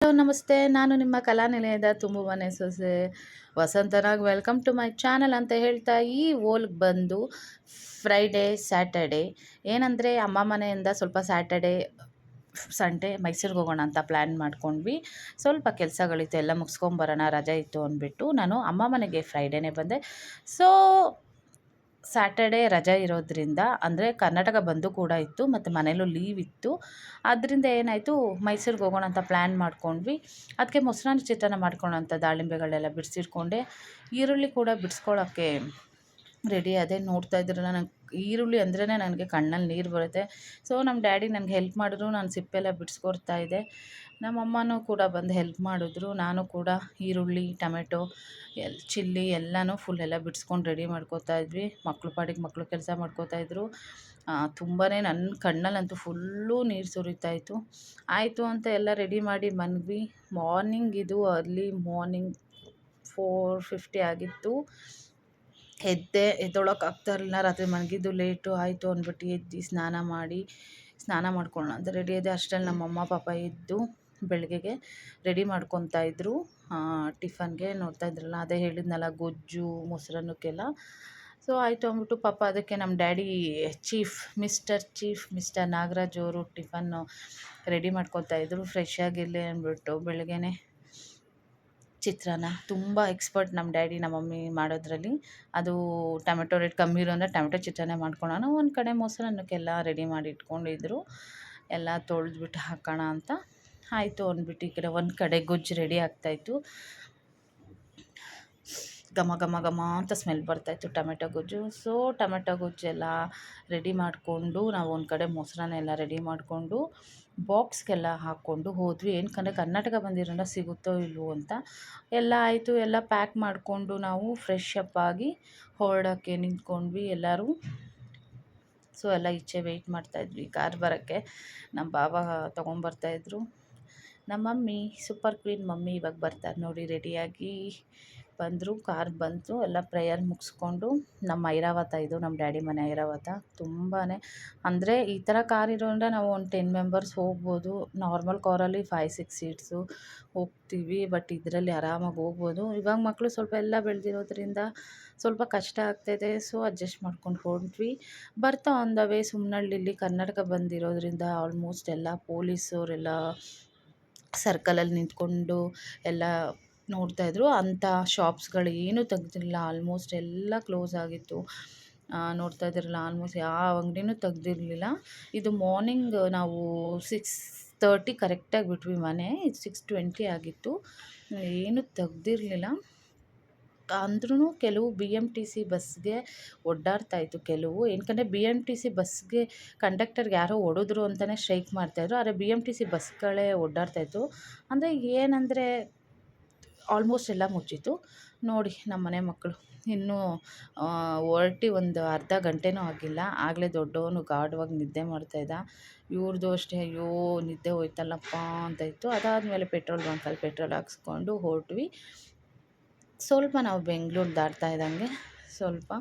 Hello ನಮಸ್ತೆ. ನಾನು ನಿಮ್ಮ ಕಲಾನಿಲಯದ ತುಂಬು ಮನೆ ಸೊಸೆ ವಸಂತರಾಗ್. ವೆಲ್ಕಮ್ ಟು ಮೈ ಚಾನಲ್ ಅಂತ ಹೇಳ್ತಾ ಈ ಓಲ್ಗೆ ಬಂದು ಫ್ರೈಡೇ ಸ್ಯಾಟರ್ಡೇ ಏನಂದರೆ ಅಮ್ಮ ಮನೆಯಿಂದ ಸ್ವಲ್ಪ ಸ್ಯಾಟರ್ಡೇ ಸಂಡೇ ಮೈಸೂರಿಗೆ ಹೋಗೋಣ ಅಂತ ಪ್ಲ್ಯಾನ್ ಮಾಡ್ಕೊಂಡ್ವಿ. ಸ್ವಲ್ಪ ಕೆಲಸಗಳಿತ್ತು, ಎಲ್ಲ ಮುಗಿಸ್ಕೊಂಬರೋಣ, ರಜೆ ಇತ್ತು ಅಂದ್ಬಿಟ್ಟು ನಾನು ಅಮ್ಮ ಮನೆಗೆ ಫ್ರೈಡೇನೇ ಬಂದೆ. ಸೊ ಸ್ಯಾಟರ್ಡೇ ರಜೆ ಇರೋದ್ರಿಂದ ಅಂದರೆ ಕರ್ನಾಟಕ ಬಂದು ಕೂಡ ಇತ್ತು ಮತ್ತು ಮನೇಲೂ ಲೀವ್ ಇತ್ತು. ಅದರಿಂದ ಏನಾಯಿತು, ಮೈಸೂರಿಗೆ ಹೋಗೋಣ ಅಂತ ಪ್ಲ್ಯಾನ್ ಮಾಡ್ಕೊಂಡ್ವಿ. ಅದಕ್ಕೆ ಮೊಸರನ್ನ ಚಿತ್ರಾನ್ನ ಮಾಡ್ಕೊಳ್ಳೋ ಅಂತ ದಾಳಿಂಬೆಗಳೆಲ್ಲ ಬಿಡಿಸಿಟ್ಕೊಂಡೆ. ಈರುಳ್ಳಿ ಕೂಡ ಬಿಡಿಸ್ಕೊಳ್ಳೋಕ್ಕೆ ರೆಡಿ ಅದೇ. ನೋಡ್ತಾ ಇದ್ರಲ್ಲ, ನಂಗೆ ಈರುಳ್ಳಿ ಅಂದ್ರೇ ನನಗೆ ಕಣ್ಣಲ್ಲಿ ನೀರು ಬರುತ್ತೆ. ಸೊ ನಮ್ಮ ಡ್ಯಾಡಿ ನನಗೆ ಹೆಲ್ಪ್ ಮಾಡಿದ್ರು, ನಾನು ಸಿಪ್ಪೆಲ್ಲ ಬಿಡಿಸ್ಕೊಡ್ತಾ ಇದ್ದೆ. ನಮ್ಮಮ್ಮನೂ ಕೂಡ ಬಂದು ಹೆಲ್ಪ್ ಮಾಡಿದ್ರು. ನಾನು ಕೂಡ ಈರುಳ್ಳಿ, ಟೊಮೆಟೊ, ಚಿಲ್ಲಿ ಎಲ್ಲನೂ ಫುಲ್ ಎಲ್ಲ ಬಿಡಿಸ್ಕೊಂಡು ರೆಡಿ ಮಾಡ್ಕೋತಾ ಇದ್ವಿ. ಮಕ್ಕಳು ಪಾಡಿಗೆ ಮಕ್ಕಳು ಕೆಲಸ ಮಾಡ್ಕೋತಾಯಿದ್ರು. ತುಂಬಾ ನನ್ನ ಕಣ್ಣಲ್ಲಂತೂ ಫುಲ್ಲು ನೀರು ಸುರಿತಾಯಿತ್ತು. ಆಯಿತು ಅಂತ ಎಲ್ಲ ರೆಡಿ ಮಾಡಿ ಮನ್ವಿ. ಮಾರ್ನಿಂಗ್ ಇದು ಅರ್ಲಿ ಮಾರ್ನಿಂಗ್ 4:50 ಆಗಿತ್ತು. ಎದ್ದೊಳಕ್ಕೆ ಇರಲಿಲ್ಲ. ರಾತ್ರಿ ಮಲಗಿದ್ದು ಲೇಟು ಆಯಿತು ಅಂದ್ಬಿಟ್ಟು ಎದ್ದು ಸ್ನಾನ ಮಾಡ್ಕೊಳ್ಳೋಣ ಅಂತ ರೆಡಿ ಇದೆ. ಅಷ್ಟರಲ್ಲಿ ನಮ್ಮಮ್ಮ ಪಾಪ ಎದ್ದು ಬೆಳಗ್ಗೆಗೆ ರೆಡಿ ಮಾಡ್ಕೊತಾ ಇದ್ದರು ಟಿಫನ್ಗೆ. ನೋಡ್ತಾ ಇದ್ರಲ್ಲ, ಅದೇ ಹೇಳಿದ್ನಲ್ಲ, ಗೊಜ್ಜು ಮೊಸರನ್ನಕ್ಕೆಲ್ಲ. ಸೊ ಆಯಿತು ಅಂದ್ಬಿಟ್ಟು ಪಾಪ ಅದಕ್ಕೆ ನಮ್ಮ ಡ್ಯಾಡಿ ಮಿಸ್ಟರ್ ನಾಗರಾಜ್ ಅವರು ಟಿಫನ್ನು ರೆಡಿ ಮಾಡ್ಕೊತಾ ಇದ್ದರು. ಫ್ರೆಶ್ ಆಗಿರಲಿ ಅಂದ್ಬಿಟ್ಟು ಬೆಳಗ್ಗೆನೆ ಚಿತ್ರಾನ್ನ ತುಂಬ ಎಕ್ಸ್ಪರ್ಟ್ ನಮ್ಮ ಡ್ಯಾಡಿ ನಮ್ಮ ಮಮ್ಮಿ ಮಾಡೋದ್ರಲ್ಲಿ. ಅದು ಟೊಮೆಟೊ ರೇಟ್ ಕಮ್ಮಿ ಇರೋ ಅಂದರೆ ಟೊಮೆಟೊ ಚಿತ್ರಾನ್ನ ಮಾಡ್ಕೊಳ್ಳೋಣ. ಒಂದು ಕಡೆ ಮೊಸರನ್ನಕ್ಕೆಲ್ಲ ರೆಡಿ ಮಾಡಿ ಇಟ್ಕೊಂಡಿದ್ರು. ಎಲ್ಲ ತೊಳೆದ್ಬಿಟ್ಟು ಹಾಕೋಣ ಅಂತ ಆಯಿತು ಅಂದ್ಬಿಟ್ಟು ಈ ಕಡೆ ಒಂದು ಕಡೆ ಗೊಜ್ಜು ರೆಡಿ ಆಗ್ತಾಯಿತ್ತು. ಘಮ ಘಮ ಘಮ ಅಂತ ಸ್ಮೆಲ್ ಬರ್ತಾಯಿತ್ತು ಟೊಮೆಟೊ ಗೊಜ್ಜು. ಸೊ ಟೊಮೆಟೊ ಗೊಜ್ಜೆಲ್ಲ ರೆಡಿ ಮಾಡಿಕೊಂಡು ನಾವು ಒಂದು ಕಡೆ ಮೊಸರನ್ನ ಎಲ್ಲ ರೆಡಿ ಮಾಡಿಕೊಂಡು ಬಾಕ್ಸ್ಗೆಲ್ಲ ಹಾಕ್ಕೊಂಡು ಹೋದ್ವಿ. ಏನಕ್ಕಂದರೆ ಕರ್ನಾಟಕ ಬಂದಿರೋಲ್ಲ ಸಿಗುತ್ತೋ ಇಲ್ವೋ ಅಂತ. ಎಲ್ಲ ಆಯಿತು, ಎಲ್ಲ ಪ್ಯಾಕ್ ಮಾಡಿಕೊಂಡು ನಾವು ಫ್ರೆಶ್ ಅಪ್ ಆಗಿ ಹೊರಡೋಕ್ಕೆ ನಿಂತ್ಕೊಂಡ್ವಿ ಎಲ್ಲರೂ. ಸೊ ಎಲ್ಲ ಈಚೆ ವೆಯ್ಟ್ ಮಾಡ್ತಾಯಿದ್ವಿ ಕಾರ್ ಬರೋಕ್ಕೆ. ನಮ್ಮ ಬಾಬಾ ತೊಗೊಂಬರ್ತಾಯಿದ್ರು. ನಮ್ಮ ಮಮ್ಮಿ ಸೂಪರ್ ಕ್ವೀನ್ ಮಮ್ಮಿ ಇವಾಗ ಬರ್ತಾರೆ ನೋಡಿ, ರೆಡಿಯಾಗಿ ಬಂದರು. ಕಾರ್ ಬಂತು, ಎಲ್ಲ ಪ್ರೇಯರ್ ಮುಗಿಸ್ಕೊಂಡು. ನಮ್ಮ ಐರಾವತ ಇದು ನಮ್ಮ ಡ್ಯಾಡಿ ಮನೆ ಐರಾವತ. ತುಂಬಾ ಅಂದರೆ ಈ ಥರ ಕಾರ್ ಇರೋದ್ರಿಂದ ನಾವು ಒಂದು 10 ಮೆಂಬರ್ಸ್ ಹೋಗ್ಬೋದು. ನಾರ್ಮಲ್ ಕಾರಲ್ಲಿ 5-6 ಸೀಟ್ಸು ಹೋಗ್ತೀವಿ, ಬಟ್ ಇದರಲ್ಲಿ ಆರಾಮಾಗಿ ಹೋಗ್ಬೋದು. ಇವಾಗ ಮಕ್ಕಳು ಸ್ವಲ್ಪ ಎಲ್ಲ ಬೆಳೆದಿರೋದ್ರಿಂದ ಸ್ವಲ್ಪ ಕಷ್ಟ ಆಗ್ತಾಯಿದೆ. ಸೊ ಅಡ್ಜಸ್ಟ್ ಮಾಡ್ಕೊಂಡು ಹೊರಟ್ವಿ. ಬರ್ತಾ ಆನ್ ದ ವೇ ಸುಮ್ನಹಳ್ಳಿಲಿ ಕರ್ನಾಟಕ ಬಂದಿರೋದ್ರಿಂದ ಆಲ್ಮೋಸ್ಟ್ ಎಲ್ಲ ಪೊಲೀಸವರೆಲ್ಲ ಸರ್ಕಲಲ್ಲಿ ನಿಂತ್ಕೊಂಡು ಎಲ್ಲ ನೋಡ್ತಾಯಿದ್ರು. ಅಂಥ ಶಾಪ್ಸ್ಗಳು ಏನೂ ತೆಗ್ದಿರಲಿಲ್ಲ. ಆಲ್ಮೋಸ್ಟ್ ಎಲ್ಲ ಕ್ಲೋಸ್ ಆಗಿತ್ತು. ನೋಡ್ತಾ ಇದ್ದೀರಲ್ಲ, ಆಲ್ಮೋಸ್ಟ್ ಯಾವ ಅಂಗಡಿನೂ ತೆಗ್ದಿರಲಿಲ್ಲ. ಇದು ಮಾರ್ನಿಂಗ್ ನಾವು 6:30 ಕರೆಕ್ಟಾಗಿ ಬಿಟ್ವಿ ಮನೆ. 6:20 ಆಗಿತ್ತು. ಏನೂ ತೆಗ್ದಿರಲಿಲ್ಲ. ಅಂದ್ರೂ ಕೆಲವು BMTC ಬಸ್ಗೆ ಒಡ್ಡಾಡ್ತಾಯಿತ್ತು ಕೆಲವು. ಏನಕ್ಕಂದರೆ BMTC ಬಸ್ಗೆ ಕಂಡಕ್ಟರ್ಗೆ ಯಾರೋ ಹೊಡೆದ್ರು ಅಂತಲೇ ಸ್ಟ್ರೈಕ್ ಮಾಡ್ತಾಯಿದ್ರು. ಆದರೆ BMTC ಬಸ್ಗಳೇ ಒಡ್ಡಾಡ್ತಾಯಿತ್ತು. ಅಂದರೆ ಏನಂದರೆ ಆಲ್ಮೋಸ್ಟ್ ಎಲ್ಲ ಮುಚ್ಚಿತ್ತು. ನೋಡಿ ನಮ್ಮ ಮನೆ ಮಕ್ಕಳು ಇನ್ನೂ ಹೊರಟಿ ಒಂದು ಅರ್ಧ ಗಂಟೆನೂ ಆಗಿಲ್ಲ, ಆಗಲೇ ದೊಡ್ಡವನು ಗಾಢವಾಗಿ ನಿದ್ದೆ ಮಾಡ್ತಾಯಿದ್ದ. ಇವ್ರದ್ದು ಅಷ್ಟೇ, ಅಯ್ಯೋ ನಿದ್ದೆ ಹೋಯ್ತಲ್ಲಪ್ಪ ಅಂತ ಇತ್ತು. ಅದಾದಮೇಲೆ ಪೆಟ್ರೋಲ್ ಬಂಕಲ್ಲಿ ಪೆಟ್ರೋಲ್ ಹಾಕ್ಸ್ಕೊಂಡು ಹೊರಟ್ವಿ. ಸ್ವಲ್ಪ ನಾವು ಬೆಂಗಳೂರು ದಾಟ್ತಾ ಇದ್ದಂಗೆ ಸ್ವಲ್ಪ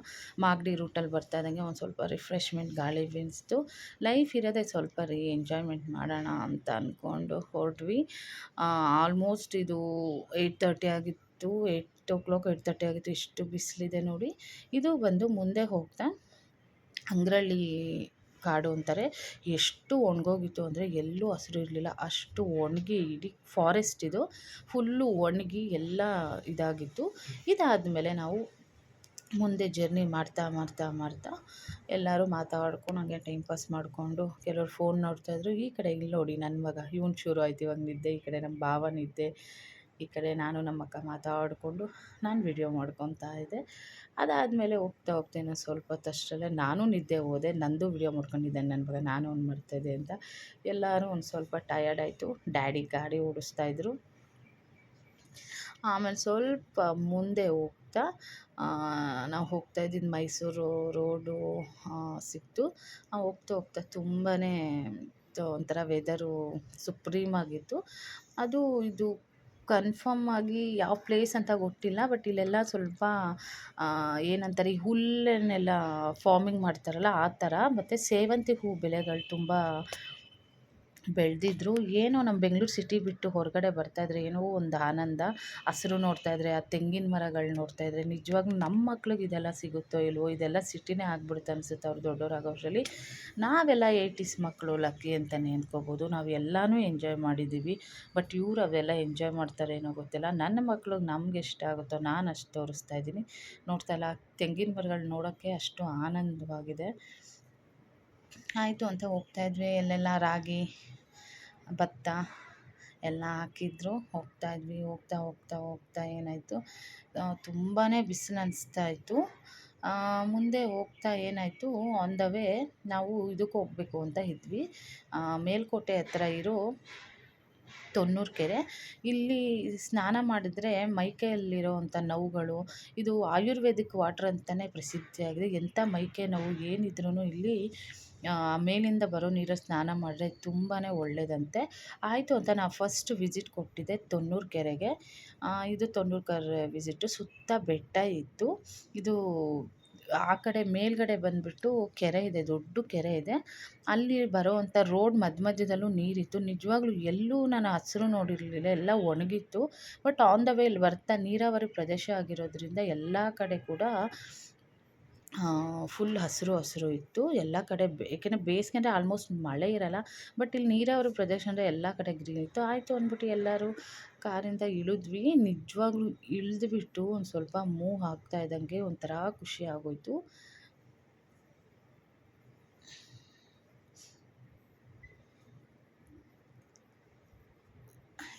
ಮಾಗಡಿ ರೂಟಲ್ಲಿ ಬರ್ತಾ ಇದ್ದಂಗೆ ಒಂದು ಸ್ವಲ್ಪ ರಿಫ್ರೆಶ್ಮೆಂಟ್ ಗಾಳಿ ಬೀಸ್ತು. ಲೈಫ್ ಇರೋದೇ ಸ್ವಲ್ಪ ಎಂಜಾಯ್ಮೆಂಟ್ ಮಾಡೋಣ ಅಂತ ಅಂದ್ಕೊಂಡು ಹೊರಟ್ವಿ. ಆಲ್ಮೋಸ್ಟ್ ಇದು 8:30 ಆಗಿತ್ತು. 8:30 ಆಗಿತ್ತು. ಇಷ್ಟು ಬಿಸಿಲಿದೆ ನೋಡಿ. ಇದು ಬಂದು ಮುಂದೆ ಹೋಗ್ತಾ ಅಂಗ್ರಳ್ಳಿ ಕಾಡು ಅಂತಾರೆ. ಎಷ್ಟು ಒಣಗೋಗಿತ್ತು ಅಂದರೆ ಎಲ್ಲೂ ಹಸಿರು ಇರಲಿಲ್ಲ. ಅಷ್ಟು ಒಣಗಿ ಇಡೀ ಫಾರೆಸ್ಟ್ ಇದು ಫುಲ್ಲು ಒಣಗಿ ಎಲ್ಲ ಇದಾಗಿತ್ತು. ಇದಾದಮೇಲೆ ನಾವು ಮುಂದೆ ಜರ್ನಿ ಮಾಡ್ತಾ ಎಲ್ಲರೂ ಮಾತಾಡ್ಕೊಂಡು ಹಂಗೆ ಟೈಮ್ ಪಾಸ್ ಮಾಡಿಕೊಂಡು ಕೆಲವ್ರು ಫೋನ್ ನೋಡ್ತಾಯಿದ್ರು. ಈ ಕಡೆ ಇಲ್ಲಿ ನೋಡಿ ನನ್ನ ಮಗ ಇವ್ನು ಶುರು ಆಯ್ತು ಇವಾಗ ನಿದ್ದೆ. ಈ ಕಡೆ ನಮ್ಮ ಭಾವ ನಿದ್ದೆ, ಈ ಕಡೆ ನಾನು ನಮ್ಮ ಅಕ್ಕ ಮಾತಾಡಿಕೊಂಡು ನಾನು ವಿಡಿಯೋ ಮಾಡ್ಕೊತಾ ಇದ್ದೆ. ಅದಾದಮೇಲೆ ಹೋಗ್ತಾ ಇನ್ನೂ ಸ್ವಲ್ಪ ಹೊತ್ತಷ್ಟರಲ್ಲೇ ನಾನು ನಿದ್ದೆ ಹೋದೆ. ನಂದು ವಿಡಿಯೋ ಮಾಡ್ಕೊಂಡಿದ್ದೇನೆ ನನ್ನ ಮಗ, ನಾನು ಒಂದು ಮಾಡ್ತಾಯಿದ್ದೆ ಅಂತ. ಎಲ್ಲರೂ ಒಂದು ಸ್ವಲ್ಪ ಟಯರ್ಡ್ ಆಯಿತು. ಡ್ಯಾಡಿ ಗಾಡಿ ಓಡಿಸ್ತಾಯಿದ್ರು. ಆಮೇಲೆ ಸ್ವಲ್ಪ ಮುಂದೆ ಹೋಗ್ತಾ ನಾವು ಹೋಗ್ತಾ ಇದ್ದಿದ್ದು ಮೈಸೂರು ರೋಡು ಸಿಕ್ತು. ಹೋಗ್ತಾ ತುಂಬಾ ಒಂಥರ ವೆದರು ಸುಪ್ರೀಮ್ ಆಗಿತ್ತು. ಅದು ಇದು ಕನ್ಫರ್ಮ್ ಆಗಿ ಯಾವ ಪ್ಲೇಸ್ ಅಂತ ಗೊತ್ತಿಲ್ಲ. ಬಟ್ ಇಲ್ಲೆಲ್ಲ ಸ್ವಲ್ಪ ಏನಂತಾರೆ, ಈ ಹುಲ್ಲನ್ನೆಲ್ಲ ಫಾರ್ಮಿಂಗ್ ಮಾಡ್ತಾರಲ್ಲ ಆ ಥರ. ಮತ್ತು ಸೇವಂತಿ ಹೂ ಬೆಳೆಗಳು ತುಂಬ ಬೆಳೆದಿದ್ರು. ಏನೋ ನಮ್ಮ ಬೆಂಗಳೂರು ಸಿಟಿ ಬಿಟ್ಟು ಹೊರಗಡೆ ಬರ್ತಾಯಿದ್ರೆ ಏನೋ ಒಂದು ಆನಂದ. ಹಸ್ರು ನೋಡ್ತಾಯಿದ್ರೆ, ಆ ತೆಂಗಿನ ಮರಗಳು ನೋಡ್ತಾಯಿದ್ರೆ ನಿಜವಾಗ್ಲೂ ನಮ್ಮ ಮಕ್ಳಿಗೆ ಇದೆಲ್ಲ ಸಿಗುತ್ತೋ ಇಲ್ವೋ, ಇದೆಲ್ಲ ಸಿಟಿನೇ ಆಗ್ಬಿಡುತ್ತೆ ಅನಿಸುತ್ತೆ ಅವ್ರು ದೊಡ್ಡವರಾಗೋಷ್ಟರಲ್ಲಿ. ನಾವೆಲ್ಲ 80s ಮಕ್ಕಳು ಲಕ್ಕಿ ಅಂತಲೇ ಅಂದ್ಕೋಬೋದು. ನಾವು ಎಲ್ಲನೂ ಎಂಜಾಯ್ ಮಾಡಿದ್ದೀವಿ. ಬಟ್ ಇವ್ರು ಅವೆಲ್ಲ ಎಂಜಾಯ್ ಮಾಡ್ತಾರೇನೋ ಗೊತ್ತಿಲ್ಲ. ನನ್ನ ಮಕ್ಳಿಗೆ ನಮ್ಗೆ ಎಷ್ಟ ಆಗುತ್ತೋ ನಾನು ಅಷ್ಟು ತೋರಿಸ್ತಾ ಇದ್ದೀನಿ. ನೋಡ್ತಾ ಇಲ್ಲ, ತೆಂಗಿನ ಮರಗಳು ನೋಡೋಕ್ಕೆ ಅಷ್ಟು ಆನಂದವಾಗಿದೆ. ಆಯಿತು ಅಂತ ಹೋಗ್ತಾಯಿದ್ವಿ. ಎಲ್ಲೆಲ್ಲ ರಾಗಿ, ಭತ್ತ ಎಲ್ಲ ಹಾಕಿದ್ರು. ಹೋಗ್ತಾಯಿದ್ವಿ. ಹೋಗ್ತಾ ಹೋಗ್ತಾ ಹೋಗ್ತಾ ಏನಾಯಿತು, ತುಂಬಾ ಬಿಸಿಲು ಅನಿಸ್ತಾ ಇತ್ತು. ಮುಂದೆ ಹೋಗ್ತಾ ಏನಾಯಿತು, ಆನ್ ದ ವೇ ನಾವು ಇದಕ್ಕೆ ಹೋಗಬೇಕು ಅಂತ ಇದ್ವಿ, ಮೇಲ್ಕೋಟೆ ಹತ್ರ ಇರೋ ತೊನ್ನೂರು ಕೆರೆ. ಇಲ್ಲಿ ಸ್ನಾನ ಮಾಡಿದ್ರೆ ಮೈಕೈಯಲ್ಲಿರೋವಂಥ ನೋವುಗಳು, ಇದು ಆಯುರ್ವೇದಿಕ್ ವಾಟರ್ ಅಂತಲೇ ಪ್ರಸಿದ್ಧಿಯಾಗಿದೆ. ಎಂಥ ಮೈಕೈ ನೋವು ಏನಿದ್ರೂ ಇಲ್ಲಿ ಮೇಲಿಂದ ಬರೋ ನೀರಲ್ಲಿ ಸ್ನಾನ ಮಾಡಿದ್ರೆ ತುಂಬಾ ಒಳ್ಳೆಯದಂತೆ. ಆಯಿತು ಅಂತ ನಾವು ಫಸ್ಟ್ ವಿಸಿಟ್ ಕೊಟ್ಟಿದ್ದೆ ತೊನ್ನೂರು ಕೆರೆಗೆ. ಇದು ತೊನ್ನೂರು ಕೆರೆ ವಿಸಿಟ್ಟು. ಸುತ್ತ ಬೆಟ್ಟ ಇತ್ತು. ಇದು ಆ ಕಡೆ ಮೇಲ್ಗಡೆ ಬಂದುಬಿಟ್ಟು ಕೆರೆ ಇದೆ, ದೊಡ್ಡ ಕೆರೆ ಇದೆ. ಅಲ್ಲಿ ಬರೋವಂಥ ರೋಡ್ ಮಧ್ಯದಲ್ಲೂ ನೀರಿತ್ತು. ನಿಜವಾಗ್ಲೂ ಎಲ್ಲೂ ನಾನು ಹಸ್ರು ನೋಡಿರಲಿಲ್ಲ, ಎಲ್ಲ ಒಣಗಿತ್ತು. ಬಟ್ ಆನ್ ದ ವೇ ಇಲ್ಲಿ ಬರ್ತಾ ನೀರಾವರಿ ಪ್ರದೇಶ ಆಗಿರೋದ್ರಿಂದ ಎಲ್ಲ ಕಡೆ ಕೂಡ ಫುಲ್ ಹಸಿರು ಇತ್ತು ಎಲ್ಲ ಕಡೆ. ಏಕೆಂದರೆ ಬೇಸಿಗೆ ಅಂದರೆ ಆಲ್ಮೋಸ್ಟ್ ಮಳೆ ಇರಲ್ಲ. ಬಟ್ ಇಲ್ಲಿ ನೀರಾವರಿ ಪ್ರದೇಶ ಅಂದರೆ ಎಲ್ಲ ಕಡೆ ಗ್ರೀನ್ ಇತ್ತು. ಆಯಿತು ಅಂದ್ಬಿಟ್ಟು ಎಲ್ಲರೂ ಕಾರಿಂದ ಇಳಿದ್ವಿ. ನಿಜವಾಗ್ಲೂ ಇಳಿದ್ಬಿಟ್ಟು ಒಂದು ಸ್ವಲ್ಪ ಮೂವ್ ಆಗ್ತಾ ಇದ್ದಂಗೆ ಒಂಥರ ಖುಷಿ ಆಗೋಯಿತು.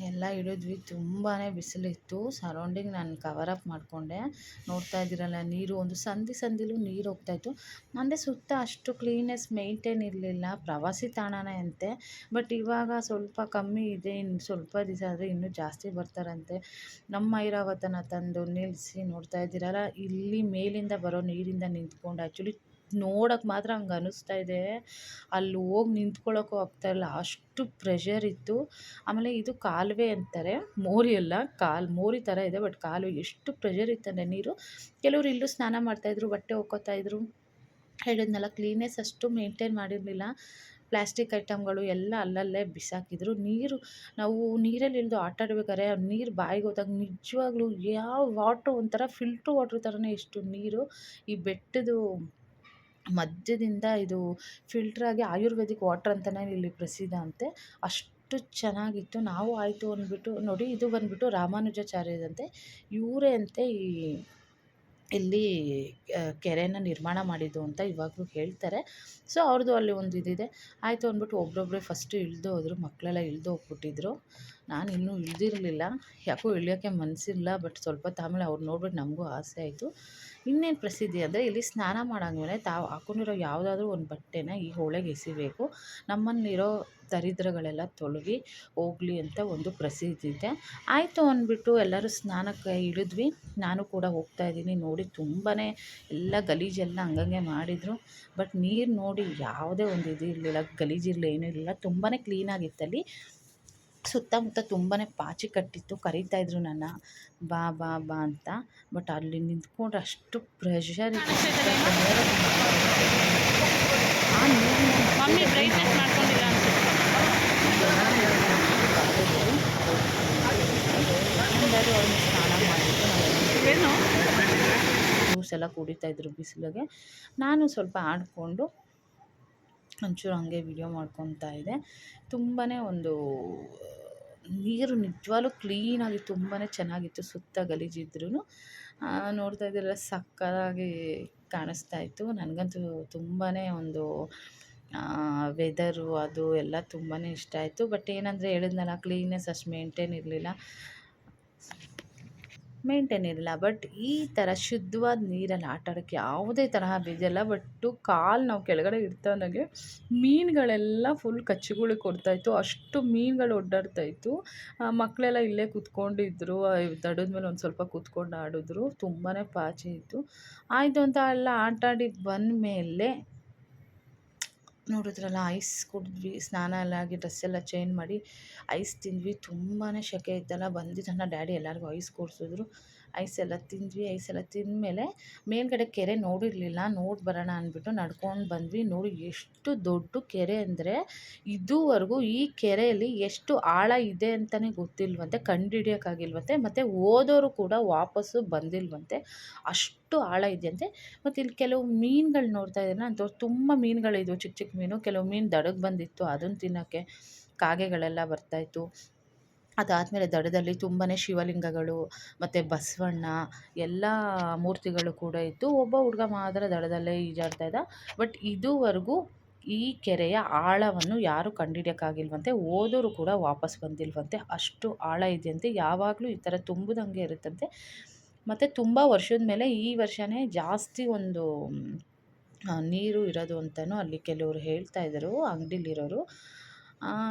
ಎಲ್ಲ ಇಳಿದ್ವಿ. ತುಂಬಾ ಬಿಸಿಲಿತ್ತು. ಸರೌಂಡಿಂಗ್ ನಾನು ಕವರ್ ಅಪ್ ಮಾಡಿಕೊಂಡೆ. ನೋಡ್ತಾ ಇದ್ದೀರಲ್ಲ, ನೀರು ಒಂದು ಸಂದಿಲೂ ನೀರು ಹೋಗ್ತಾಯಿತ್ತು. ಅಂದರೆ ಸುತ್ತ ಅಷ್ಟು ಕ್ಲೀನೆಸ್ ಮೇಂಟೈನ್ ಇರಲಿಲ್ಲ. ಪ್ರವಾಸಿ ತಾಣನೇ ಅಂತೆ. ಬಟ್ ಇವಾಗ ಸ್ವಲ್ಪ ಕಮ್ಮಿ ಇದೆ. ಇನ್ನು ಸ್ವಲ್ಪ ದಿವಸ ಆದರೆ ಇನ್ನೂ ಜಾಸ್ತಿ ಬರ್ತಾರಂತೆ. ನಮ್ಮ ಐರಾವತನ ತಂದು ನಿಲ್ಲಿಸಿ ನೋಡ್ತಾ ಇದ್ದೀರಲ್ಲ, ಇಲ್ಲಿ ಮೇಲಿಂದ ಬರೋ ನೀರಿಂದ ನಿಂತ್ಕೊಂಡು ಆ್ಯಕ್ಚುಲಿ ನೋಡೋಕ್ಕೆ ಮಾತ್ರ ಹಂಗೆ ಅನ್ನಿಸ್ತಾ ಇದೆ. ಅಲ್ಲಿ ಹೋಗಿ ನಿಂತ್ಕೊಳ್ಳೋಕ್ಕೂ ಆಗ್ತಾಯಿಲ್ಲ, ಅಷ್ಟು ಪ್ರೆಷರ್ ಇತ್ತು. ಆಮೇಲೆ ಇದು ಕಾಲುವೆ ಅಂತಾರೆ, ಮೋರಿ ಅಲ್ಲ, ಮೋರಿ ಥರ ಇದೆ. ಬಟ್ ಕಾಲುವೆ ಎಷ್ಟು ಪ್ರೆಷರ್ ಇತ್ತಂದರೆ ನೀರು. ಕೆಲವರು ಇಲ್ಲೂ ಸ್ನಾನ ಮಾಡ್ತಾಯಿದ್ರು, ಬಟ್ಟೆ ಒಕ್ಕೋತಾಯಿದ್ರು. ಹೇಳಿದ್ನಲ್ಲ, ಕ್ಲೀನೆಸ್ ಅಷ್ಟು ಮೇಂಟೈನ್ ಮಾಡಿರಲಿಲ್ಲ. ಪ್ಲಾಸ್ಟಿಕ್ ಐಟಮ್ಗಳು ಎಲ್ಲ ಅಲ್ಲಲ್ಲೇ ಬಿಸಾಕಿದ್ರು. ನಾವು ನೀರಲ್ಲಿ ಇಳಿದು ಆಟ ಆಡ್ಬೇಕಾದ್ರೆ ನೀರು ಬಾಯಿಗೆ ಹೋದಾಗ ನಿಜವಾಗ್ಲೂ ಯಾವ ವಾಟ್ರು ಒಂಥರ ಫಿಲ್ಟ್ರ್ ವಾಟ್ರ್ ಥರನೇ ಇಷ್ಟು ನೀರು. ಈ ಬೆಟ್ಟದ ಮಧ್ಯದಿಂದ ಇದು ಫಿಲ್ಟ್ರಾಗಿ ಆಯುರ್ವೇದಿಕ್ ವಾಟರ್ ಅಂತಲೇ ಇಲ್ಲಿ ಪ್ರಸಿದ್ಧ ಅಂತೆ. ಅಷ್ಟು ಚೆನ್ನಾಗಿತ್ತು. ನಾವು ಆಯಿತು ಅಂದ್ಬಿಟ್ಟು ನೋಡಿ, ಇದು ಬಂದುಬಿಟ್ಟು ರಾಮಾನುಜಾಚಾರ್ಯರಂತೆ. ಇವರೇ ಅಂತೆ ಇಲ್ಲಿ ಕೆರೆನ ನಿರ್ಮಾಣ ಮಾಡಿದ್ದು ಅಂತ ಇವಾಗಲೂ ಹೇಳ್ತಾರೆ. ಸೊ ಅವ್ರದ್ದು ಅಲ್ಲಿ ಒಂದು ಇದಿದೆ. ಆಯಿತು ಅಂದ್ಬಿಟ್ಟು ಒಬ್ಬೊಬ್ಬರೇ ಫಸ್ಟು ಇಳಿದು ಹೋದರು. ಮಕ್ಕಳೆಲ್ಲ ಇಳಿದು ಹೋಗ್ಬಿಟ್ಟಿದ್ರು. ನಾನು ಇನ್ನೂ ಇಳಿದಿರಲಿಲ್ಲ, ಯಾಕೋ ಇಳಿಯೋಕ್ಕೆ ಮನಸ್ಸಿಲ್ಲ. ಬಟ್ ಸ್ವಲ್ಪ ಆಮೇಲೆ ಅವ್ರು ನೋಡ್ಬಿಟ್ಟು ನಮಗೂ ಆಸೆ ಆಯಿತು. ಇನ್ನೇನು ಪ್ರಸಿದ್ಧಿ ಅಂದರೆ, ಇಲ್ಲಿ ಸ್ನಾನ ಮಾಡಾದ್ಮೇಲೆ ತಾವು ಹಾಕ್ಕೊಂಡಿರೋ ಯಾವುದಾದ್ರೂ ಒಂದು ಬಟ್ಟೆನ ಈ ಹೊಳೆಗೆ ಎಸಿಬೇಕು. ನಮ್ಮಲ್ಲಿರೋ ದರಿದ್ರಗಳೆಲ್ಲ ತೊಲಗಿ ಹೋಗಲಿ ಅಂತ ಒಂದು ಪ್ರಸಿದ್ಧಿ ಇದೆ. ಆಯಿತು ಅಂದ್ಬಿಟ್ಟು ಎಲ್ಲರೂ ಸ್ನಾನಕ್ಕೆ ಇಳಿದ್ವಿ. ನಾನು ಕೂಡ ಹೋಗ್ತಾಯಿದ್ದೀನಿ. ನೋಡಿ ತುಂಬಾ ಎಲ್ಲ ಗಲೀಜೆಲ್ಲ ಹಂಗಂಗೆ ಮಾಡಿದರು. ಬಟ್ ನೀರು ನೋಡಿ ಯಾವುದೇ ಒಂದು ಇದು ಇರಲಿಲ್ಲ, ಗಲೀಜಿರಲಿಲ್ಲ, ಏನೂ ಇರಲಿಲ್ಲ. ತುಂಬಾ ಕ್ಲೀನಾಗಿತ್ತಲ್ಲಿ. ಸುತ್ತಮುತ್ತ ತುಂಬಾ ಪಾಚಿ ಕಟ್ಟಿತ್ತು. ಕರೀತಾಯಿದ್ರು ನನ್ನ, ಬಾ ಬಾ ಬಾ ಅಂತ. ಬಟ್ ಅಲ್ಲಿ ನಿಂತ್ಕೊಂಡ್ರೆ ಅಷ್ಟು ಪ್ರೆಷರ್ ಇತ್ತು. ಆ ನೀರಿನ ಮಮ್ಮಿ ಬ್ರೈಟ್ನೆಸ್ ಮಾಡ್ಕೊಂಡಿಲ್ಲ ಎಲ್ಲರೂ ಅವ್ರನ್ನ ಸ್ನಾನ ಮಾಡಿಬಿಟ್ಟು ಏನು ಜ್ಯೂಸ್ ಎಲ್ಲ ಕುಡಿತಾಯಿದ್ರು ಬಿಸಿಲಿಗೆ. ನಾನು ಸ್ವಲ್ಪ ಆಡಿಕೊಂಡು ಒಂಚೂರು ಹಂಗೆ ವಿಡಿಯೋ ಮಾಡ್ಕೊತಾ ಇದ್ದೆ. ತುಂಬಾ ಒಂದು ನೀರು ನಿಜವಾಗ್ಲೂ ಕ್ಲೀನಾಗಿ ತುಂಬಾ ಚೆನ್ನಾಗಿತ್ತು. ಸುತ್ತ ಗಲೀಜಿದ್ರೂ ನೋಡ್ತಾ ಇದ್ದೀರಲ್ಲ, ಸಕ್ಕತ್ತಾಗಿ ಕಾಣಿಸ್ತಾ ಇತ್ತು. ನನಗಂತೂ ತುಂಬಾ ಒಂದು ವೆದರು ಅದು ಎಲ್ಲ ತುಂಬಾ ಇಷ್ಟ ಆಯಿತು. ಬಟ್ ಏನಂದರೆ ಹೇಳಿದ್ನಲ್ಲ, ಕ್ಲೀನ್ನೆಸ್ ಅಷ್ಟು ಮೇಂಟೈನ್ ಇರಲಿಲ್ಲ. ಬಟ್ ಈ ಥರ ಶುದ್ಧವಾದ ನೀರಲ್ಲಿ ಆಟ ಆಡೋಕ್ಕೆ ಯಾವುದೇ ತರಹ ಬೇಜಲ್ಲ. ಬಟ್ಟು ಕಾಲು ನಾವು ಕೆಳಗಡೆ ಇಡ್ತಾನಾಗೆ ಮೀನುಗಳೆಲ್ಲ ಫುಲ್ ಕಚ್ಚಿಗಳಿಗೆ ಕೊಡ್ತಾಯಿತ್ತು. ಅಷ್ಟು ಮೀನುಗಳು ಓಡಾಡ್ತಾಯಿತ್ತು. ಮಕ್ಕಳೆಲ್ಲ ಇಲ್ಲೇ ಕೂತ್ಕೊಂಡಿದ್ರು. ದಡದ ಮೇಲೆ ಒಂದು ಸ್ವಲ್ಪ ಕೂತ್ಕೊಂಡು ಆಡಿದ್ರು. ತುಂಬಾ ಪಾಚಿ ಇತ್ತು. ಆಯಿತು ಅಂತ ಎಲ್ಲ ಆಟ ಆಡಿ ಬಂದಮೇಲೆ ನೋಡಿದ್ರಲ್ಲ, ಐಸ್ ಕುಡಿದ್ವಿ. ಸ್ನಾನ ಎಲ್ಲ ಆಗಿ ಡ್ರೆಸ್ ಎಲ್ಲ ಚೇಂಜ್ ಮಾಡಿ ಐಸ್ ತಿಂದ್ವಿ. ತುಂಬಾ ಸೆಕೆ ಇತ್ತಲ್ಲ, ಬಂದಿದ್ದ ನನ್ನ ಡ್ಯಾಡಿ ಎಲ್ಲರಿಗೂ ಐಸ್ ಕೊಡಿಸಿದ್ರು. ಐಸೆಲ್ಲ ತಿಂದ್ವಿ. ಐಸೆಲ್ಲ ತಿಂದಮೇಲೆ ಮೇಲ್ಗಡೆ ಕೆರೆ ನೋಡಿರಲಿಲ್ಲ, ನೋಡಿ ಬರೋಣ ಅಂದ್ಬಿಟ್ಟು ನಡ್ಕೊಂಡು ಬಂದ್ವಿ. ನೋಡಿ ಎಷ್ಟು ದೊಡ್ಡ ಕೆರೆ ಅಂದರೆ, ಇದುವರೆಗೂ ಈ ಕೆರೆಯಲ್ಲಿ ಎಷ್ಟು ಆಳ ಇದೆ ಅಂತಲೇ ಗೊತ್ತಿಲ್ವಂತೆ, ಕಂಡುಹಿಡಿಯೋಕ್ಕಾಗಿಲ್ವಂತೆ. ಮತ್ತು ಹೋದವರು ಕೂಡ ವಾಪಸ್ಸು ಬಂದಿಲ್ವಂತೆ, ಅಷ್ಟು ಆಳ ಇದೆಯಂತೆ. ಮತ್ತು ಇಲ್ಲಿ ಕೆಲವು ಮೀನುಗಳು ನೋಡ್ತಾ ಇದ್ದೀನ ಅಂಥವು ತುಂಬ ಮೀನುಗಳಿದ್ವು, ಚಿಕ್ಕ ಚಿಕ್ಕ ಮೀನು. ಕೆಲವು ಮೀನು ದಡಕ್ಕೆ ಬಂದಿತ್ತು, ಅದನ್ನು ತಿನ್ನೋಕ್ಕೆ ಕಾಗೆಗಳೆಲ್ಲ ಬರ್ತಾಯಿತ್ತು. ಅದಾದಮೇಲೆ ದಡದಲ್ಲಿ ತುಂಬಾ ಶಿವಲಿಂಗಗಳು ಮತ್ತು ಬಸವಣ್ಣ ಎಲ್ಲ ಮೂರ್ತಿಗಳು ಕೂಡ ಇತ್ತು. ಒಬ್ಬ ಹುಡುಗ ಮಾತ್ರ ದಡದಲ್ಲೇ ಈಜಾಡ್ತಾ ಇದ್ದ. ಬಟ್ ಇದುವರೆಗೂ ಈ ಕೆರೆಯ ಆಳವನ್ನು ಯಾರೂ ಕಂಡುಹಿಡಿಯೋಕ್ಕಾಗಿಲ್ವಂತೆ, ಹೋದವರು ಕೂಡ ವಾಪಸ್ ಬಂದಿಲ್ವಂತೆ, ಅಷ್ಟು ಆಳ ಇದೆಯಂತೆ. ಯಾವಾಗಲೂ ಈ ಥರ ತುಂಬುದಂಗೆ ಇರುತ್ತಂತೆ. ಮತ್ತು ತುಂಬ ವರ್ಷದ ಮೇಲೆ ಈ ವರ್ಷವೇ ಜಾಸ್ತಿ ಒಂದು ನೀರು ಇರೋದು ಅಂತಲೂ ಅಲ್ಲಿ ಕೆಲವರು ಹೇಳ್ತಾ ಇದ್ದರು, ಅಂಗಡಿಲಿರೋರು.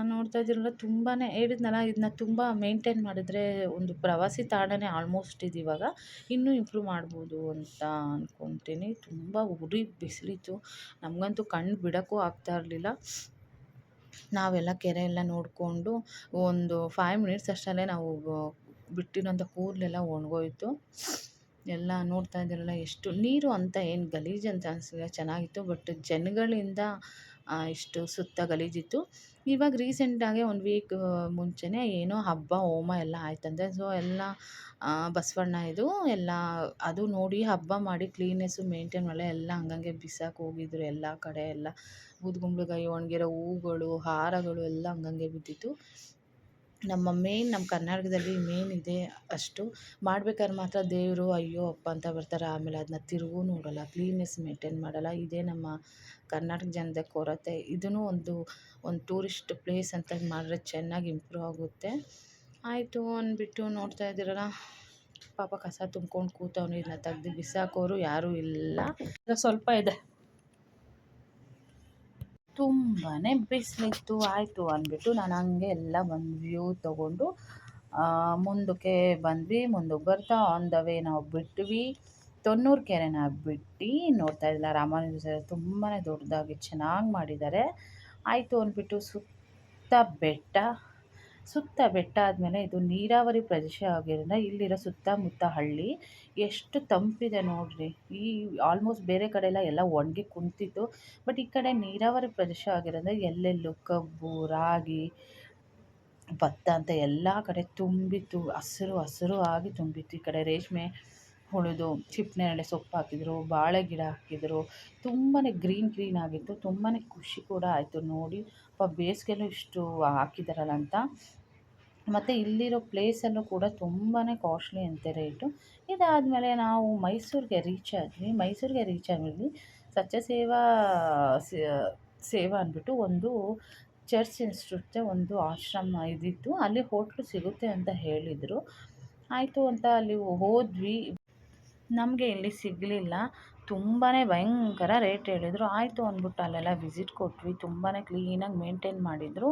ನೋಡ್ತಾ ಇದ್ದೀರಲ್ಲ, ತುಂಬಾ ಹೇಳಿದ್ನಲ್ಲ, ಇದನ್ನ ತುಂಬ ಮೇಂಟೈನ್ ಮಾಡಿದ್ರೆ ಒಂದು ಪ್ರವಾಸಿ ತಾಣನೇ ಆಲ್ಮೋಸ್ಟ್ ಇದು ಇವಾಗ. ಇನ್ನೂ ಇಂಪ್ರೂವ್ ಮಾಡ್ಬೋದು ಅಂತ ಅಂದ್ಕೊತೀನಿ. ತುಂಬ ಉರಿ ಬಿಸಿಲಿತ್ತು, ನಮಗಂತೂ ಕಣ್ಣು ಬಿಡೋಕ್ಕೂ ಆಗ್ತಾ ಇರಲಿಲ್ಲ. ನಾವೆಲ್ಲ ಕೆರೆ ಎಲ್ಲ ನೋಡಿಕೊಂಡು ಒಂದು 5 ಮಿನಿಟ್ಸ್ ಅಷ್ಟರಲ್ಲೇ ನಾವು ಬಿಟ್ಟಿರೋಂಥ ಕೂದಲೆಲ್ಲ ಒಣಗೋಯ್ತು. ಎಲ್ಲ ನೋಡ್ತಾ ಇದ್ದೀರಲ್ಲ, ಎಷ್ಟು ನೀರು ಅಂತ ಏನು ಗಲೀಜು ಅಂತ ಅನಿಸಲಿಲ್ಲ, ಚೆನ್ನಾಗಿತ್ತು. ಬಟ್ ಜನಗಳಿಂದ ಇಷ್ಟು ಸುತ್ತ ಗಲೀಜಿತ್ತು. ಇವಾಗ ರೀಸೆಂಟಾಗಿ 1 ವೀಕ್ ಮುಂಚೆನೇ ಏನೋ ಹಬ್ಬ ಹೋಮ ಎಲ್ಲ ಆಯ್ತಂತೆ. ಸೊ ಎಲ್ಲ ಬಸವಣ್ಣ ಇದು ಎಲ್ಲ ಅದು ನೋಡಿ ಹಬ್ಬ ಮಾಡಿ ಕ್ಲೀನೆಸ್ಸು ಮೇಂಟೈನ್ ಮಾಡಲ್ಲ, ಎಲ್ಲ ಹಂಗಂಗೆ ಬಿಸಾಕಿ ಹೋಗಿದ್ರು ಎಲ್ಲ ಕಡೆ. ಎಲ್ಲ ಬೂದುಗುಂಬಳಕಾಯಿ, ಒಣಗಿರೋ ಹೂಗಳು, ಹಾರಗಳು ಎಲ್ಲ ಹಂಗಂಗೆ ಬಿದ್ದಿತ್ತು. ನಮ್ಮ ಕರ್ನಾಟಕದಲ್ಲಿ ಮೇನ್ ಇದೆ ಅಷ್ಟು. ಮಾಡ್ಬೇಕಾದ್ರೆ ಮಾತ್ರ ದೇವರು ಅಯ್ಯೋ ಅಪ್ಪ ಅಂತ ಬರ್ತಾರೆ, ಆಮೇಲೆ ಅದನ್ನ ತಿರುಗೂ ನೋಡೋಲ್ಲ, ಕ್ಲೀನ್ನೆಸ್ ಮೇಂಟೈನ್ ಮಾಡೋಲ್ಲ. ಇದೇ ನಮ್ಮ ಕರ್ನಾಟಕ ಜನದ ಕೊರತೆ. ಇದೂ ಒಂದು ಟೂರಿಸ್ಟ್ ಪ್ಲೇಸ್ ಅಂತ ಮಾಡಿದ್ರೆ ಚೆನ್ನಾಗಿ ಇಂಪ್ರೂವ್ ಆಗುತ್ತೆ. ಆಯಿತು ಅಂದ್ಬಿಟ್ಟು ನೋಡ್ತಾ ಇದ್ದೀರಲ್ಲ, ಪಾಪ ಕಸ ತುಂಬ್ಕೊಂಡು ಕೂತವನು, ಇದನ್ನ ತೆಗ್ದು ಬಿಸಾಕೋರು ಯಾರೂ ಇಲ್ಲ. ಸ್ವಲ್ಪ ಇದೆ, ತುಂಬಾ ಬಿಸಿಲಿತ್ತು. ಆಯಿತು ಅಂದ್ಬಿಟ್ಟು ನಾನು ಹಂಗೆ ಎಲ್ಲ ಒಂದು ವ್ಯೂ ತೊಗೊಂಡು ಮುಂದಕ್ಕೆ ಬಂದ್ವಿ. ಮುಂದಕ್ಕೆ ಬರ್ತಾ ಆನ್ ದ ವೇ ನಾವು ಬಿಟ್ವಿ ತೊನ್ನೂರು ಕೆರೆನ ಬಿಟ್ಟು. ನೋಡ್ತಾ ಇದ್ದಿಲ್ಲ, ರಾಮಾನುಜ ತುಂಬಾ ದೊಡ್ಡದಾಗಿ ಚೆನ್ನಾಗಿ ಮಾಡಿದ್ದಾರೆ. ಆಯಿತು ಅಂದ್ಬಿಟ್ಟು ಸುತ್ತ ಬೆಟ್ಟ ಆದಮೇಲೆ ಇದು ನೀರಾವರಿ ಪ್ರದೇಶ ಆಗಿರೋದ್ರಿಂದ ಇಲ್ಲಿರೋ ಸುತ್ತಮುತ್ತ ಹಳ್ಳಿ ಎಷ್ಟು ತಂಪಿದೆ ನೋಡಿರಿ. ಈ ಆಲ್ಮೋಸ್ಟ್ ಬೇರೆ ಕಡೆ ಎಲ್ಲ ಒಣಗಿ ಕುಂತಿತ್ತು. ಬಟ್ ಈ ಕಡೆ ನೀರಾವರಿ ಪ್ರದೇಶ ಆಗಿರೋದ್ರಿಂದ ಎಲ್ಲೆಲ್ಲೂ ಕಬ್ಬು, ರಾಗಿ, ಭತ್ತ ಅಂತ ಎಲ್ಲ ಕಡೆ ತುಂಬಿತ್ತು, ಹಸಿರು ಆಗಿ ತುಂಬಿತ್ತು. ಈ ಕಡೆ ರೇಷ್ಮೆ ಹುಳಿದು ಚಿಪ್ಪನೇರಳೆ ಸೊಪ್ಪು ಹಾಕಿದ್ರು, ಬಾಳೆ ಗಿಡ ಹಾಕಿದ್ರು, ತುಂಬಾ ಗ್ರೀನ್ ಆಗಿತ್ತು. ತುಂಬಾ ಖುಷಿ ಕೂಡ ಆಯಿತು ನೋಡಿ, ಬೇಸಿಗೆಲ್ಲೂ ಇಷ್ಟು ಹಾಕಿದಾರಲ್ಲ ಅಂತ. ಮತ್ತು ಇಲ್ಲಿರೋ ಪ್ಲೇಸಲ್ಲೂ ಕೂಡ ತುಂಬಾ ಕಾಸ್ಟ್ಲಿ ಅಂತೆ ರೇಟು. ಇದಾದಮೇಲೆ ನಾವು ಮೈಸೂರಿಗೆ ರೀಚ್ ಆದ್ವಿ. ಸತ್ಯ ಸೇವಾ ಅಂದ್ಬಿಟ್ಟು ಒಂದು ಚರ್ಚ್ ಇನ್ಸ್ಟಿಟ್ಯೂಟ್ ಒಂದು ಆಶ್ರಮ ಇದ್ದಿತ್ತು, ಅಲ್ಲಿ ಹೋಟ್ಲು ಸಿಗುತ್ತೆ ಅಂತ ಹೇಳಿದರು. ಆಯಿತು ಅಂತ ಅಲ್ಲಿ ಹೋದ್ವಿ. ನಮಗೆ ಇಲ್ಲಿ ಸಿಗಲಿಲ್ಲ, ತುಂಬಾ ಭಯಂಕರ ರೇಟ್ ಹೇಳಿದರು. ಆಯಿತು ಅಂದ್ಬಿಟ್ಟು ಅಲ್ಲೆಲ್ಲ ವಿಸಿಟ್ ಕೊಟ್ವಿ. ತುಂಬಾ ಕ್ಲೀನಾಗಿ ಮೇಂಟೈನ್ ಮಾಡಿದರು.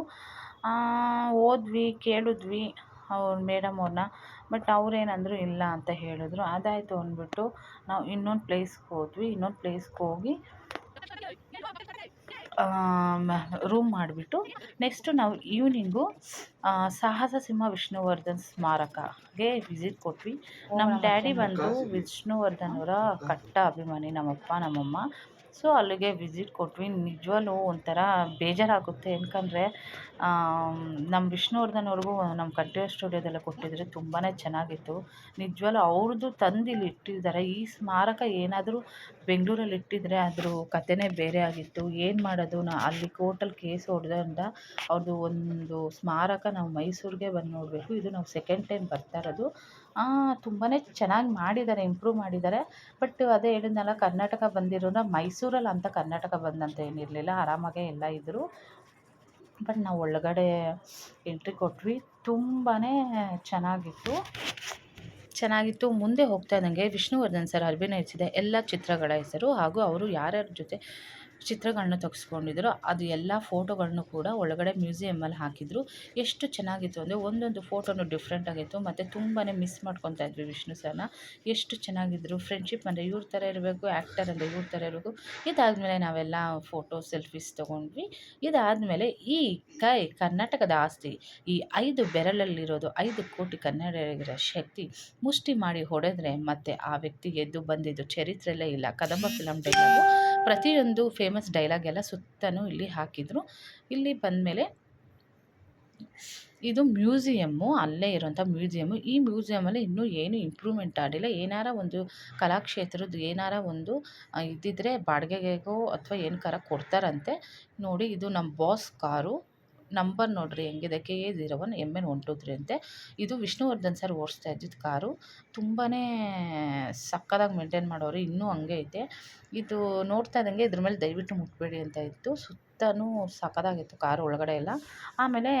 ಹೋದ್ವಿ, ಕೇಳಿದ್ವಿ ಅವ್ರ ಮೇಡಮ್ ಅವ್ರನ್ನ. ಬಟ್ ಅವ್ರೇನಂದರು ಇಲ್ಲ ಅಂತ ಹೇಳಿದ್ರು. ಅದಾಯಿತು ಅಂದ್ಬಿಟ್ಟು ನಾವು ಇನ್ನೊಂದು ಪ್ಲೇಸ್ಗೆ ಹೋದ್ವಿ. ಇನ್ನೊಂದು ಪ್ಲೇಸ್ಗೆ ಹೋಗಿ ರೂಮ್ ಮಾಡಿಬಿಟ್ಟು ನೆಕ್ಸ್ಟು ನಾವು ಈವ್ನಿಂಗು ಸಾಹಸ ಸಿಂಹ ವಿಷ್ಣುವರ್ಧನ್ ಸ್ಮಾರಕಗೆ ವಿಸಿಟ್ ಕೊಟ್ವಿ. ನಮ್ಮ ಡ್ಯಾಡಿ ಬಂದು ವಿಷ್ಣುವರ್ಧನ್ ಅವರ ಕಟ್ಟ ಅಭಿಮಾನಿ, ನಮ್ಮಪ್ಪ ನಮ್ಮಮ್ಮ. ಸೊ ಅಲ್ಲಿಗೆ ವಿಸಿಟ್ ಕೊಟ್ವಿ. ನಿಜವಾಗ್ಲೂ ಒಂಥರ ಬೇಜಾರಾಗುತ್ತೆ, ಯಾಕಂದರೆ ನಮ್ಮ ವಿಷ್ಣುವರ್ಧನ್ ಅವ್ರಿಗೂ ನಮ್ಮ ಕಂಠೀರವ ಸ್ಟುಡಿಯೋದೆಲ್ಲ ಕೊಟ್ಟಿದ್ರು, ತುಂಬಾ ಚೆನ್ನಾಗಿತ್ತು. ನಿಜವಾಗ್ಲೂ ಅವ್ರದ್ದು ತಂದು ಇಲ್ಲಿ ಇಟ್ಟಿದ್ದಾರೆ. ಈ ಸ್ಮಾರಕ ಏನಾದರೂ ಬೆಂಗಳೂರಲ್ಲಿ ಇಟ್ಟಿದ್ರೆ ಅದ್ರ ಕಥೆನೇ ಬೇರೆ ಆಗಿತ್ತು. ಏನು ಮಾಡೋದು, ಅಲ್ಲಿ ಕೋರ್ಟಲ್ಲಿ ಕೇಸ್ ಹೊಡೆದ್ರಿಂದ ಅವ್ರದ್ದು ಒಂದು ಸ್ಮಾರಕ ನಾವು ಮೈಸೂರಿಗೆ ಬಂದು ನೋಡಬೇಕು. ಇದು ನಾವು ಸೆಕೆಂಡ್ ಟೈಮ್ ಬರ್ತಾ ಇರೋದು. ತುಂಬಾ ಚೆನ್ನಾಗಿ ಮಾಡಿದ್ದಾರೆ, ಇಂಪ್ರೂವ್ ಮಾಡಿದ್ದಾರೆ. ಬಟ್ ಅದೇ ಹೇಳಿದ್ನಲ್ಲ, ಕರ್ನಾಟಕ ಬಂದಿರೋನ ಮೈಸೂರಲ್ಲಿ ಅಂತ ಕರ್ನಾಟಕ ಬಂದಂತ ಏನಿರಲಿಲ್ಲ, ಆರಾಮಾಗೇ ಎಲ್ಲ ಇದ್ದರು. ಬಟ್ ನಾವು ಒಳಗಡೆ ಎಂಟ್ರಿ ಕೊಟ್ವಿ. ತುಂಬಾ ಚೆನ್ನಾಗಿತ್ತು. ಮುಂದೆ ಹೋಗ್ತಾ ಇದ್ದಂಗೆ ವಿಷ್ಣುವರ್ಧನ್ ಸರ್ ಅಭಿನಯಿಸಿದ ಎಲ್ಲ ಚಿತ್ರಗಳ ಹೆಸರು ಹಾಗೂ ಅವರು ಯಾರ್ಯಾರ ಜೊತೆ ಚಿತ್ರಗಳನ್ನ ತೆಗೆಸ್ಕೊಂಡಿದ್ರು. ಅದು ಎಲ್ಲ ಫೋಟೋಗಳನ್ನು ಕೂಡ ಒಳಗಡೆ ಮ್ಯೂಸಿಯಮ್ಮಲ್ಲಿ ಹಾಕಿದ್ರು. ಎಷ್ಟು ಚೆನ್ನಾಗಿತ್ತು ಅಂದರೆ ಒಂದೊಂದು ಫೋಟೋನು ಡಿಫ್ರೆಂಟ್ ಆಗಿತ್ತು. ಮತ್ತು ತುಂಬಾ ಮಿಸ್ ಮಾಡ್ಕೊತಾ ಇದ್ವಿ ವಿಷ್ಣು ಸರ್‌ನ. ಎಷ್ಟು ಚೆನ್ನಾಗಿದ್ರು. ಫ್ರೆಂಡ್ಶಿಪ್ ಅಂದರೆ ಇವ್ರ ಥರ ಇರಬೇಕು, ಆ್ಯಕ್ಟರ್ ಅಂದರೆ ಇವ್ರ ಥರ ಇರಬೇಕು. ಇದಾದಮೇಲೆ ನಾವೆಲ್ಲ ಫೋಟೋ ಸೆಲ್ಫೀಸ್ ತೊಗೊಂಡ್ವಿ. ಇದಾದಮೇಲೆ ಈ ಕರ್ನಾಟಕದ ಆಸ್ತಿ, ಈ 5 ಬೆರಳಲ್ಲಿರೋದು 5 ಕೋಟಿ ಕನ್ನಡಿಗರ ಶಕ್ತಿ ಮುಷ್ಟಿ ಮಾಡಿ ಹೊಡೆದ್ರೆ ಮತ್ತೆ ಆ ವ್ಯಕ್ತಿ ಎದ್ದು ಬಂದಿದ್ದು ಚರಿತ್ರೆಯಲ್ಲೇ ಇಲ್ಲ. ಕದಂಬ ಫಿಲಮ್ ಡೈಲಾಗು ಪ್ರತಿಯೊಂದು ಫೇಮಸ್ ಡೈಲಾಗ್ ಎಲ್ಲ ಸುತ್ತನೂ ಇಲ್ಲಿ ಹಾಕಿದ್ರು. ಇಲ್ಲಿ ಬಂದಮೇಲೆ ಇದು ಮ್ಯೂಸಿಯಮ್ಮು, ಅಲ್ಲೇ ಇರೋಂಥ ಮ್ಯೂಸಿಯಮ್ಮು. ಈ ಮ್ಯೂಸಿಯಮಲ್ಲಿ ಇನ್ನೂ ಏನು ಇಂಪ್ರೂವ್ಮೆಂಟ್ ಆಗಿಲ್ಲ. ಏನಾರ ಒಂದು ಕಲಾಕ್ಷೇತ್ರದ್ದು ಏನಾರ ಒಂದು ಇದ್ದಿದ್ರೆ ಬಾಡಿಗೆಗೋ ಅಥವಾ ಏನಕ್ಕಾರ ಕೊಡ್ತಾರಂತೆ. ನೋಡಿ, ಇದು ನಮ್ಮ ಬಾಸ್ ಕಾರು. ನಂಬರ್ ನೋಡಿರಿ ಹೆಂಗಿದೆ, KA01 MN123 ಅಂತೆ. ಇದು ವಿಷ್ಣುವರ್ಧನ್ ಸರ್ ಓಡಿಸ್ತಾ ಇದ್ದಿದ್ದು ಕಾರು. ತುಂಬಾ ಸಕ್ಕತ್ತಾಗಿ ಮೇಂಟೈನ್ ಮಾಡೋರು, ಇನ್ನೂ ಹಂಗೆ ಐತೆ. ಇದು ನೋಡ್ತಾ ಇದ್ದಂಗೆ ಇದ್ರ ಮೇಲೆ ದಯವಿಟ್ಟು ಮುಟ್ಬೇಡಿ ಅಂತ ಇತ್ತು. ಸುತ್ತನೂ ಸಕ್ಕತ್ತಾಗಿತ್ತು ಕಾರು ಒಳಗಡೆ ಎಲ್ಲ. ಆಮೇಲೆ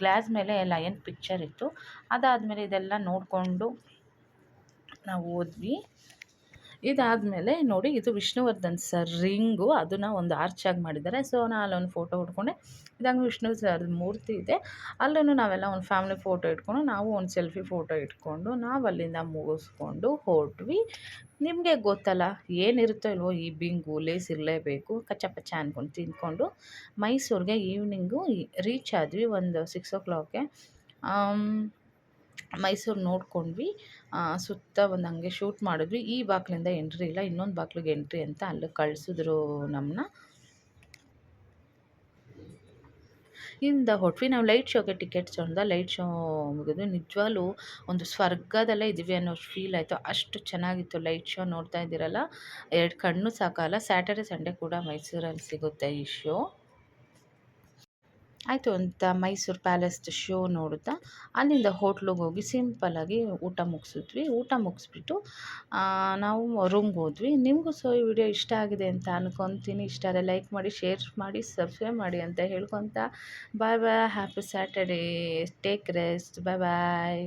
ಗ್ಲಾಸ್ ಮೇಲೆ ಲಯನ್ ಪಿಕ್ಚರ್ ಇತ್ತು. ಅದಾದಮೇಲೆ ಇದೆಲ್ಲ ನೋಡಿಕೊಂಡು ನಾವು ಹೋದ್ವಿ. ಇದಾದಮೇಲೆ ನೋಡಿ, ಇದು ವಿಷ್ಣುವರ್ಧನ್ ಸರ್ ರಿಂಗು, ಅದನ್ನು ಒಂದು ಆರ್ಚಾಗಿ ಮಾಡಿದ್ದಾರೆ. ಸೊ ನಾನು ಅಲ್ಲೊಂದು ಫೋಟೋ ಹೊಡ್ಕೊಂಡೆ. ಇದಂಗೆ ವಿಷ್ಣು ಸರ್ ಮೂರ್ತಿ ಇದೆ. ಅಲ್ಲೂ ನಾವೆಲ್ಲ ಒಂದು ಫ್ಯಾಮಿಲಿ ಫೋಟೋ ಇಟ್ಕೊಂಡು, ನಾವು ಒಂದು ಸೆಲ್ಫಿ ಫೋಟೋ ಇಟ್ಕೊಂಡು ನಾವು ಅಲ್ಲಿಂದ ಮುಗಿಸ್ಕೊಂಡು ಹೊರಟ್ವಿ. ನಿಮಗೆ ಗೊತ್ತಲ್ಲ, ಏನಿರುತ್ತೋ ಇಲ್ವೋ ಈ ಬಿಂಗು ಲೇಸ್ ಇರಲೇಬೇಕು. ಕಚ್ಚ ಪಚ್ಚ ಅಂದ್ಕೊಂಡು ತಿಂದ್ಕೊಂಡು ಮೈಸೂರಿಗೆ ಈವ್ನಿಂಗು ರೀಚ್ ಆದ್ವಿ. ಒಂದು 6 o'clockಗೆ ಮೈಸೂರು ನೋಡ್ಕೊಂಡ್ವಿ. ಸುತ್ತ ಒಂದು ಹಂಗೆ ಶೂಟ್ ಮಾಡಿದ್ವಿ. ಈ ಬಾಗಿಲಿಂದ ಎಂಟ್ರಿ ಇಲ್ಲ, ಇನ್ನೊಂದು ಬಾಗಿಲಿಗೆ ಎಂಟ್ರಿ ಅಂತ ಅಲ್ಲಿ ಕಳಿಸಿದ್ರು ನಮ್ಮನ್ನ. ಇಂದ ಹೊರಟ್ವಿ. ನಾವು ಲೈಟ್ ಶೋಗೆ ಟಿಕೆಟ್ ತೊಗೊಂಡು ಲೈಟ್ ಶೋ ಮುಗಿದ್ವಿ. ನಿಜವಾಗ್ಲೂ ಒಂದು ಸ್ವರ್ಗದಲ್ಲೇ ಇದ್ದೀವಿ ಅನ್ನೋ ಫೀಲ್ ಆಯಿತು. ಅಷ್ಟು ಚೆನ್ನಾಗಿತ್ತು ಲೈಟ್ ಶೋ. ನೋಡ್ತಾ ಇದ್ದೀರಲ್ಲ, 2 ಕಣ್ಣು ಸಾಕಲ್ಲ. ಸ್ಯಾಟರ್ಡೆ ಸಂಡೇ ಕೂಡ ಮೈಸೂರಲ್ಲಿ ಸಿಗುತ್ತೆ ಈ ಶೋ. ಆಯಿತು ಅಂತ ಮೈಸೂರು ಪ್ಯಾಲೇಸ್ದು ಶೋ ನೋಡುತ್ತಾ ಅಲ್ಲಿಂದ ಹೋಟ್ಲಿಗೆ ಹೋಗಿ ಸಿಂಪಲ್ಲಾಗಿ ಊಟ ಮುಗಿಸಿದ್ವಿ. ಊಟ ಮುಗಿಸ್ಬಿಟ್ಟು ನಾವು ರೂಮ್ಗೆ ಹೋದ್ವಿ. ನಿಮಗೂ ಸೊ ಈ ವಿಡಿಯೋ ಇಷ್ಟ ಆಗಿದೆ ಅಂತ ಅನ್ಕೊತೀನಿ. ಇಷ್ಟ ಆದರೆ ಲೈಕ್ ಮಾಡಿ, ಶೇರ್ ಮಾಡಿ, ಸಬ್ಸ್ಕ್ರೈಬ್ ಮಾಡಿ ಅಂತ ಹೇಳ್ಕೊತ bye bye. Happy Saturday. Take rest. Bye ಬಾಯ್.